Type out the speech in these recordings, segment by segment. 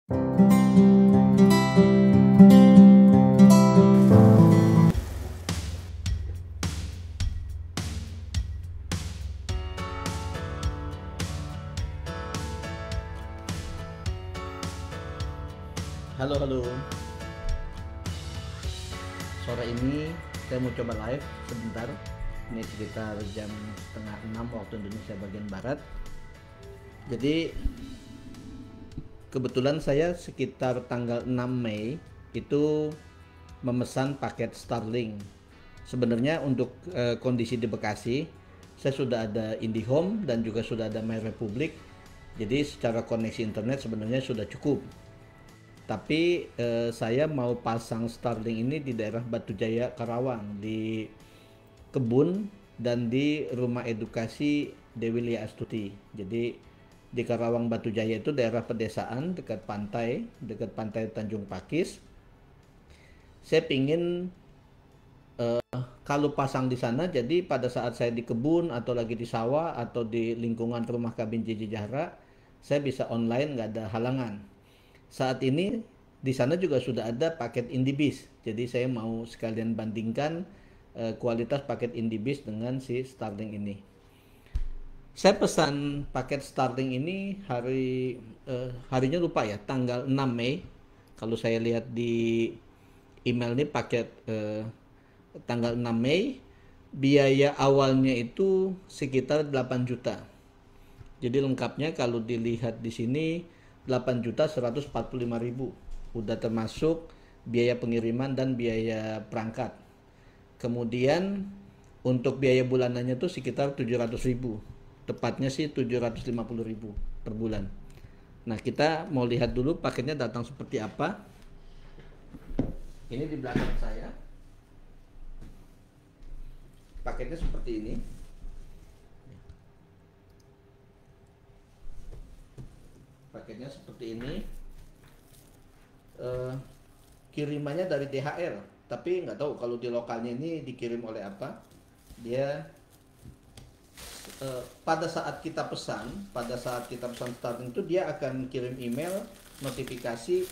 Halo, halo. Sore ini saya mau coba live sebentar. Ini sekitar jam setengah 6 waktu Indonesia bagian Barat. Jadi kebetulan saya sekitar tanggal 6 Mei itu memesan paket Starlink. Sebenarnya untuk kondisi di Bekasi, saya sudah ada IndiHome dan juga sudah ada MyRepublik. Jadi secara koneksi internet sebenarnya sudah cukup. Tapi saya mau pasang Starlink ini di daerah Batu Jaya, Karawang, di kebun dan di rumah edukasi Dewi Lia Astuti. Jadi di Karawang Batu Jaya itu daerah pedesaan dekat pantai Tanjung Pakis. Saya pingin kalau pasang di sana, jadi pada saat saya di kebun atau lagi di sawah atau di lingkungan rumah kabin Jiji Jahra, saya bisa online, nggak ada halangan. Saat ini di sana juga sudah ada paket Indibis. Jadi saya mau sekalian bandingkan kualitas paket Indibis dengan si Starlink ini. Saya pesan paket Starlink ini harinya lupa ya, tanggal 6 Mei. Kalau saya lihat di email ini paket tanggal 6 Mei, biaya awalnya itu sekitar 8 juta. Jadi lengkapnya kalau dilihat di sini 8.145.000, udah termasuk biaya pengiriman dan biaya perangkat. Kemudian untuk biaya bulanannya tuh sekitar 700.000. Tepatnya sih 750.000 per bulan. Nah, kita mau lihat dulu paketnya datang seperti apa. Ini di belakang saya. Paketnya seperti ini. Paketnya seperti ini. Kirimannya dari DHL, tapi nggak tahu kalau di lokalnya ini dikirim oleh apa. Dia pada saat kita pesan Starlink itu dia akan kirim email notifikasi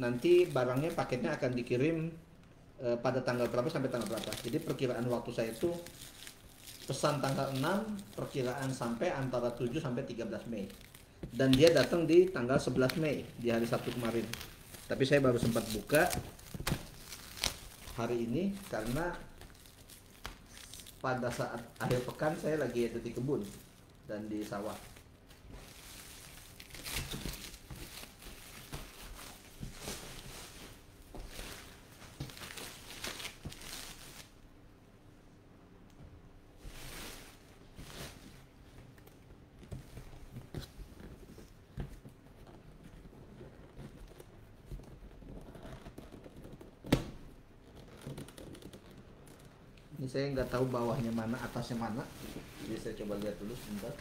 nanti barangnya, paketnya akan dikirim pada tanggal berapa sampai tanggal berapa. Jadi perkiraan waktu saya itu pesan tanggal 6, perkiraan sampai antara 7 sampai 13 Mei. Dan dia datang di tanggal 11 Mei, di hari Sabtu kemarin. Tapi saya baru sempat buka hari ini karena pada saat akhir pekan saya lagi ada di kebun dan di sawah. Ini saya nggak tahu bawahnya mana, atasnya mana. Jadi saya coba lihat dulu sebentar.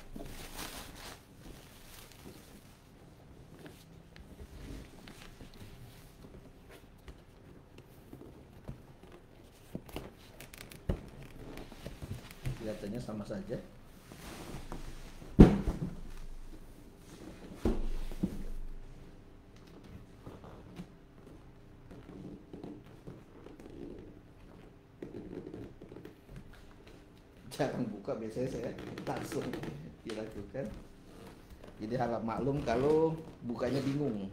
Kelihatannya sama saja. Jarang buka, biasanya saya langsung dilakukan. Jadi harap maklum kalau bukanya bingung.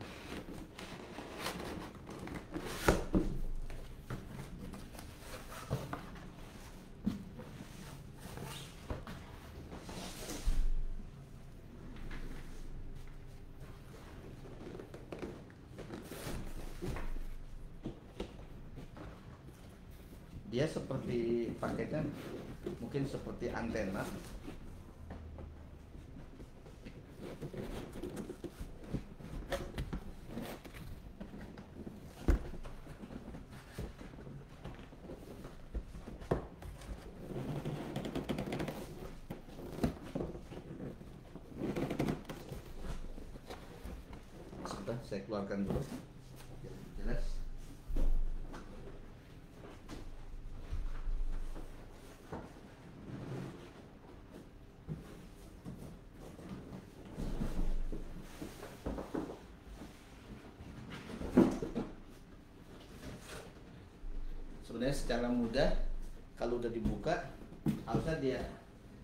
Dia seperti paketnya mungkin seperti antena. Sudah saya keluarkan dulu. Jelas. sebenarnya secara mudah kalau udah dibuka harusnya dia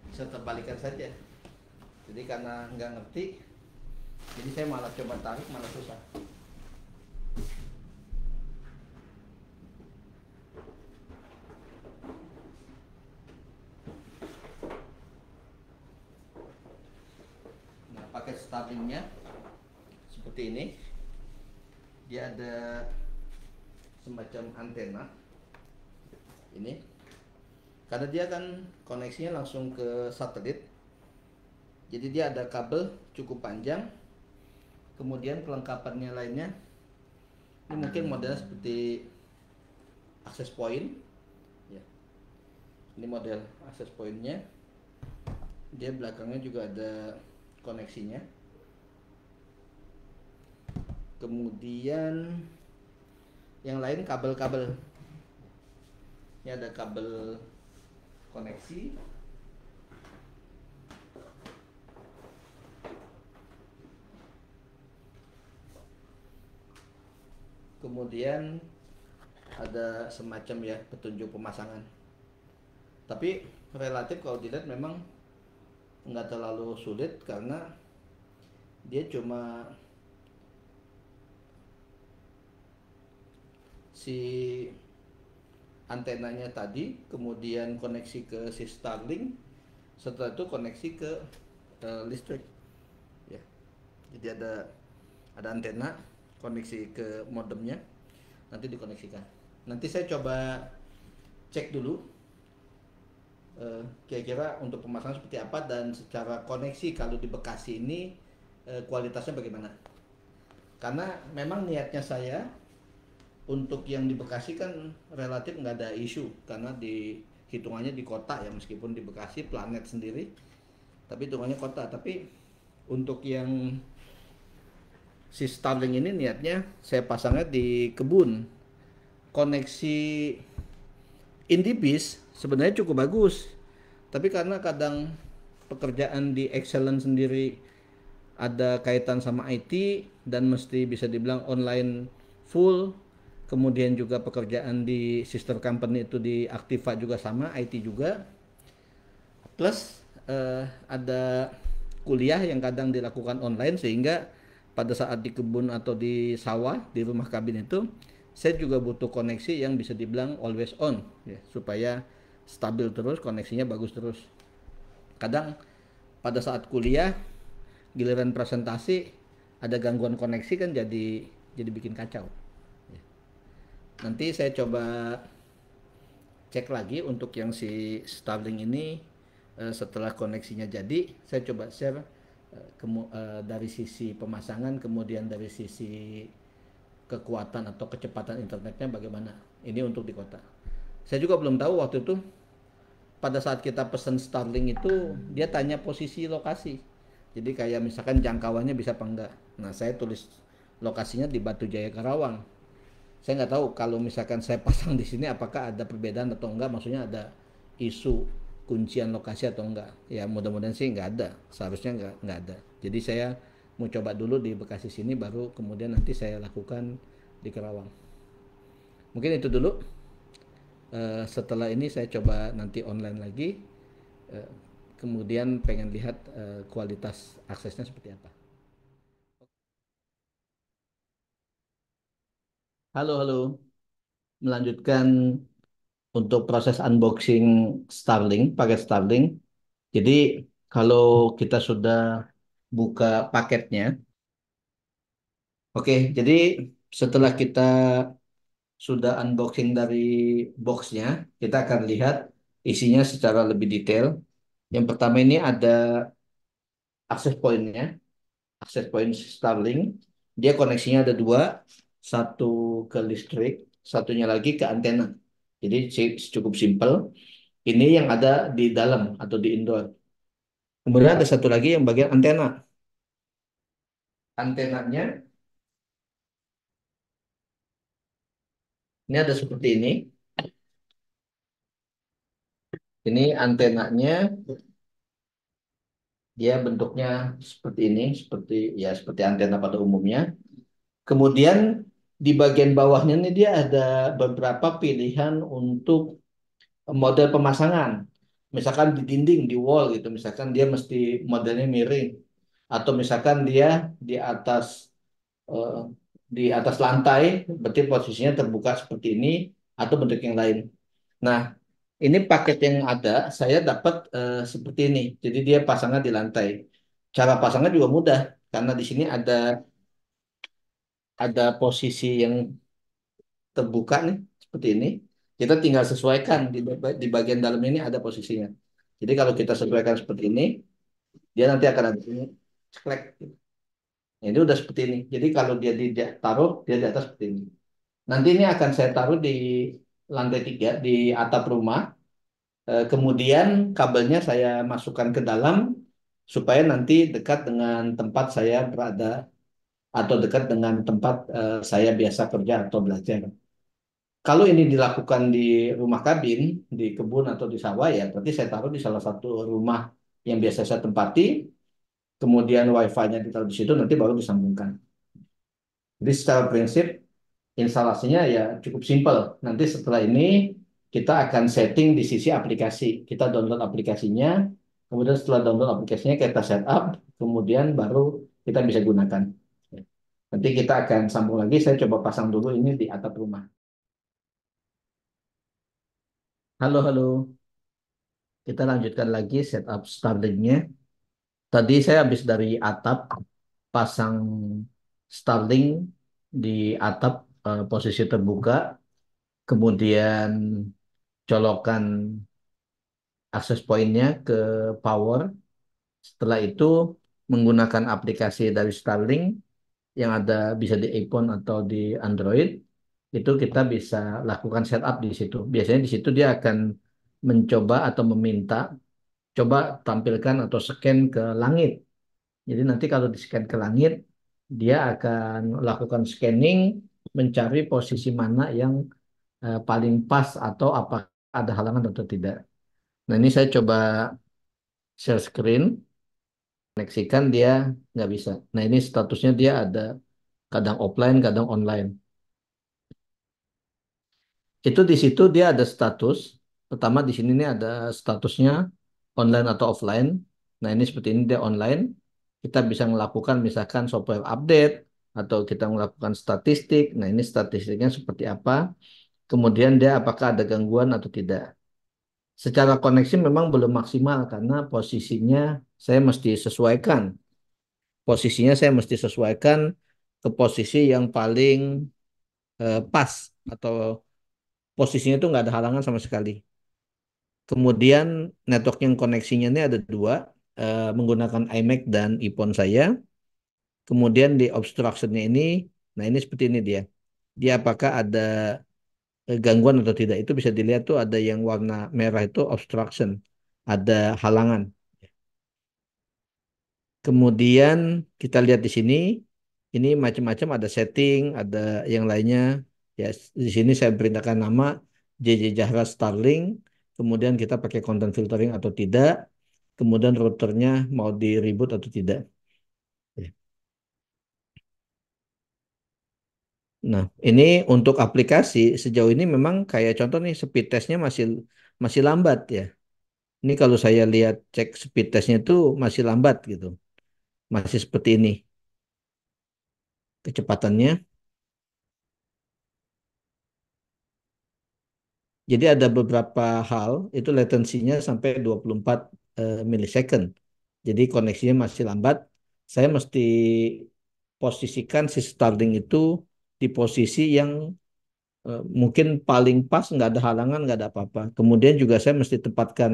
bisa terbalikan saja. Jadi karena nggak ngerti, jadi saya malah coba tarik malah susah. Nah, pakai starlingnya seperti ini, dia ada semacam antena ini, karena dia kan koneksinya langsung ke satelit, jadi dia ada kabel cukup panjang. Kemudian kelengkapannya lainnya, ini mungkin modelnya seperti access point ya. Ini model access pointnya, dia belakangnya juga ada koneksinya. Kemudian yang lain kabel-kabel, ini ada kabel koneksi. Kemudian ada semacam ya petunjuk pemasangan. Tapi relatif kalau dilihat memang nggak terlalu sulit karena dia cuma si antenanya tadi, kemudian koneksi ke si Starlink, setelah itu koneksi ke listrik ya. Jadi ada antena koneksi ke modemnya, nanti dikoneksikan. Nanti saya coba cek dulu kira-kira untuk pemasangan seperti apa dan secara koneksi kalau di Bekasi ini kualitasnya bagaimana. Karena memang niatnya saya untuk yang di Bekasi kan relatif nggak ada isu karena di hitungannya di kota ya, meskipun di Bekasi planet sendiri tapi hitungannya kota. Tapi untuk yang si Starlink ini niatnya saya pasangnya di kebun. Koneksi Indibis sebenarnya cukup bagus, tapi karena kadang pekerjaan di Excellence sendiri ada kaitan sama IT dan mesti bisa dibilang online full. Kemudian juga pekerjaan di sister company itu di Activa juga sama, IT juga. Plus ada kuliah yang kadang dilakukan online, sehingga pada saat di kebun atau di sawah di rumah kabin itu saya juga butuh koneksi yang bisa dibilang always on ya, supaya stabil terus, koneksinya bagus terus. Kadang pada saat kuliah giliran presentasi ada gangguan koneksi kan jadi bikin kacau. Nanti saya coba cek lagi untuk yang si Starlink ini setelah koneksinya jadi, saya coba share dari sisi pemasangan, kemudian dari sisi kekuatan atau kecepatan internetnya bagaimana. Ini untuk di kota. Saya juga belum tahu waktu itu pada saat kita pesan Starlink itu dia tanya posisi lokasi. Jadi kayak misalkan jangkauannya bisa apa enggak. Nah, saya tulis lokasinya di Batu Jaya Karawang. Saya nggak tahu kalau misalkan saya pasang di sini apakah ada perbedaan atau enggak, maksudnya ada isu kuncian lokasi atau enggak. Ya mudah-mudahan sih nggak ada, seharusnya nggak ada. Jadi saya mau coba dulu di Bekasi sini, baru kemudian nanti saya lakukan di Karawang. Mungkin itu dulu. Setelah ini saya coba nanti online lagi. Eh, Kemudian pengen lihat kualitas aksesnya seperti apa. Halo, halo. Melanjutkan untuk proses unboxing Starlink, paket Starlink. Jadi kalau kita sudah buka paketnya, oke, jadi setelah kita sudah unboxing dari boxnya, kita akan lihat isinya secara lebih detail. Yang pertama ini ada akses pointnya, akses point Starlink. Dia koneksinya ada dua, satu ke listrik, satunya lagi ke antena. Jadi cukup simpel. Ini yang ada di dalam atau di indoor. Kemudian ada satu lagi yang bagian antena. Antenanya ini ada seperti ini. Ini antenanya, dia bentuknya seperti ini, seperti ya seperti antena pada umumnya. Kemudian Di bagian bawahnya nih dia ada beberapa pilihan untuk model pemasangan. Misalkan di dinding, di wall gitu, misalkan dia mesti modelnya miring. Atau misalkan dia di atas eh, di atas lantai, berarti posisinya terbuka seperti ini, atau bentuk yang lain. Nah, ini paket yang ada, saya dapat seperti ini. Jadi dia pasangnya di lantai. Cara pasangnya juga mudah, karena di sini ada posisi yang terbuka nih, seperti ini. Kita tinggal sesuaikan di bagian dalam ini ada posisinya. Jadi kalau kita sesuaikan seperti ini, dia nanti akan ada ini ceklek. Nah, ini udah seperti ini. Jadi kalau dia taruh, dia di atas seperti ini. Nanti ini akan saya taruh di lantai 3 di atap rumah. Kemudian kabelnya saya masukkan ke dalam supaya nanti dekat dengan tempat saya berada atau dekat dengan tempat saya biasa kerja atau belajar. Kalau ini dilakukan di rumah kabin, di kebun atau di sawah ya, berarti saya taruh di salah satu rumah yang biasa saya tempati, kemudian wifi-nya ditaruh di situ, nanti baru disambungkan. Jadi secara prinsip instalasinya ya cukup simpel. Nanti setelah ini kita akan setting di sisi aplikasi. Kita download aplikasinya, kemudian setelah download aplikasinya kita setup, kemudian baru kita bisa gunakan. Nanti kita akan sambung lagi. Saya coba pasang dulu ini di atap rumah. Halo, halo. Kita lanjutkan lagi setup Starlink-nya. Tadi saya habis dari atap, pasang Starlink di atap posisi terbuka, kemudian colokan akses poinnya ke power. Setelah itu menggunakan aplikasi dari Starlink yang ada bisa di iPhone atau di Android, itu kita bisa lakukan setup di situ. Biasanya di situ dia akan mencoba atau meminta coba tampilkan atau scan ke langit. Jadi nanti kalau di scan ke langit, dia akan lakukan scanning mencari posisi mana yang paling pas atau apa ada halangan atau tidak. Nah ini saya coba share screen, koneksikan dia nggak bisa. Nah ini statusnya dia ada kadang offline, kadang online. Itu di situ dia ada status. Pertama di sini nih ada statusnya online atau offline. Nah ini seperti ini dia online. Kita bisa melakukan misalkan software update atau kita melakukan statistik. Nah ini statistiknya seperti apa. Kemudian dia apakah ada gangguan atau tidak. Secara koneksi memang belum maksimal karena posisinya saya mesti sesuaikan. Posisinya saya mesti sesuaikan ke posisi yang paling pas atau posisinya itu nggak ada halangan sama sekali. Kemudian network yang koneksinya ini ada dua, menggunakan iMac dan iPhone saya. Kemudian di obstructionnya ini, nah ini seperti ini dia. Dia apakah ada gangguan atau tidak? Itu bisa dilihat tuh ada yang warna merah itu obstruction, ada halangan. Kemudian kita lihat di sini, ini macam-macam ada setting, ada yang lainnya. Ya, di sini saya perintahkan nama JJ Jahra Starlink. Kemudian kita pakai content filtering atau tidak. Kemudian routernya mau di reboot atau tidak. Ya. Nah, ini untuk aplikasi sejauh ini memang kayak contoh nih speed testnya masih masih lambat ya. Ini kalau saya lihat cek speed testnya itu masih lambat gitu. Masih seperti ini kecepatannya. Jadi ada beberapa hal itu latensinya sampai 24 milisecond. Jadi koneksinya masih lambat. Saya mesti posisikan si Starlink itu di posisi yang mungkin paling pas, nggak ada halangan, nggak ada apa-apa. Kemudian juga saya mesti tempatkan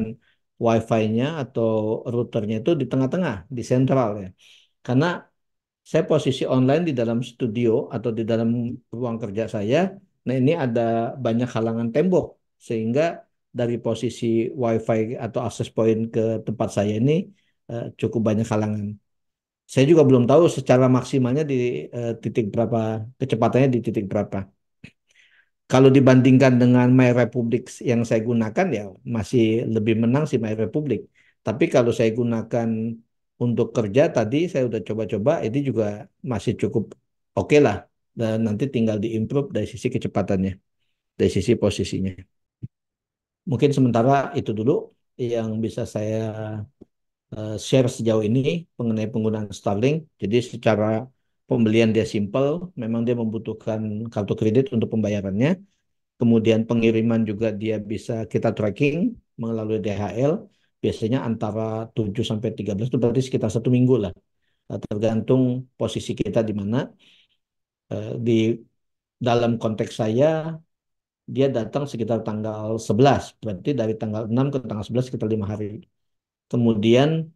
WiFi-nya atau routernya itu di tengah-tengah, di sentral ya. Karena saya posisi online di dalam studio atau di dalam ruang kerja saya. Nah, ini ada banyak halangan tembok sehingga dari posisi WiFi atau akses point ke tempat saya ini cukup banyak halangan. Saya juga belum tahu secara maksimalnya di titik berapa, kecepatannya di titik berapa. Kalau dibandingkan dengan My Republic yang saya gunakan ya masih lebih menang si My Republic. Tapi kalau saya gunakan untuk kerja tadi saya udah coba-coba ini juga masih cukup oke lah. dan nanti tinggal diimprove dari sisi kecepatannya, dari sisi posisinya. Mungkin sementara itu dulu yang bisa saya share sejauh ini mengenai penggunaan Starlink. Jadi secara pembelian dia simple, memang dia membutuhkan kartu kredit untuk pembayarannya. Kemudian pengiriman juga dia bisa kita tracking melalui DHL. Biasanya antara 7 sampai 13 itu berarti sekitar 1 minggu lah. Tergantung posisi kita di mana. Di dalam konteks saya, dia datang sekitar tanggal 11. Berarti dari tanggal 6 ke tanggal 11 sekitar 5 hari. Kemudian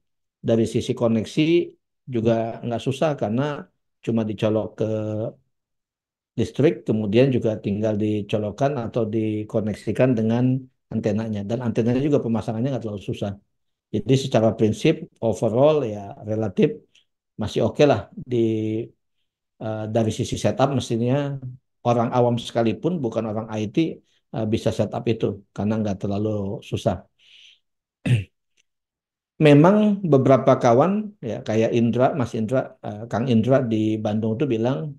dari sisi koneksi juga nggak susah karena cuma dicolok ke listrik, kemudian juga tinggal dicolokkan atau dikoneksikan dengan antenanya. Dan antenanya juga pemasangannya nggak terlalu susah. Jadi secara prinsip overall ya relatif masih oke lah dari sisi setup mestinya orang awam sekalipun bukan orang IT bisa setup itu karena nggak terlalu susah. Memang beberapa kawan ya kayak Indra, Mas Indra, Kang Indra di Bandung tuh bilang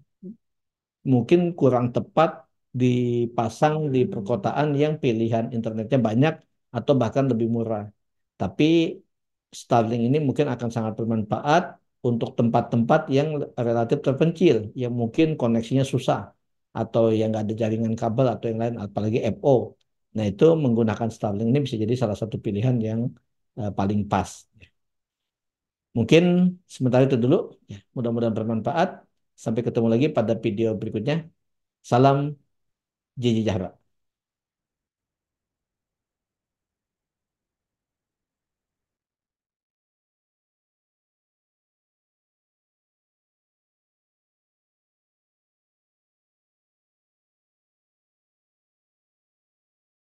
mungkin kurang tepat dipasang di perkotaan yang pilihan internetnya banyak atau bahkan lebih murah. Tapi Starlink ini mungkin akan sangat bermanfaat untuk tempat-tempat yang relatif terpencil, yang mungkin koneksinya susah atau yang nggak ada jaringan kabel atau yang lain, apalagi FO. Nah itu menggunakan Starlink ini bisa jadi salah satu pilihan yang paling pas. Mungkin sementara itu dulu. Ya, mudah-mudahan bermanfaat. Sampai ketemu lagi pada video berikutnya. Salam Jiji Jahra.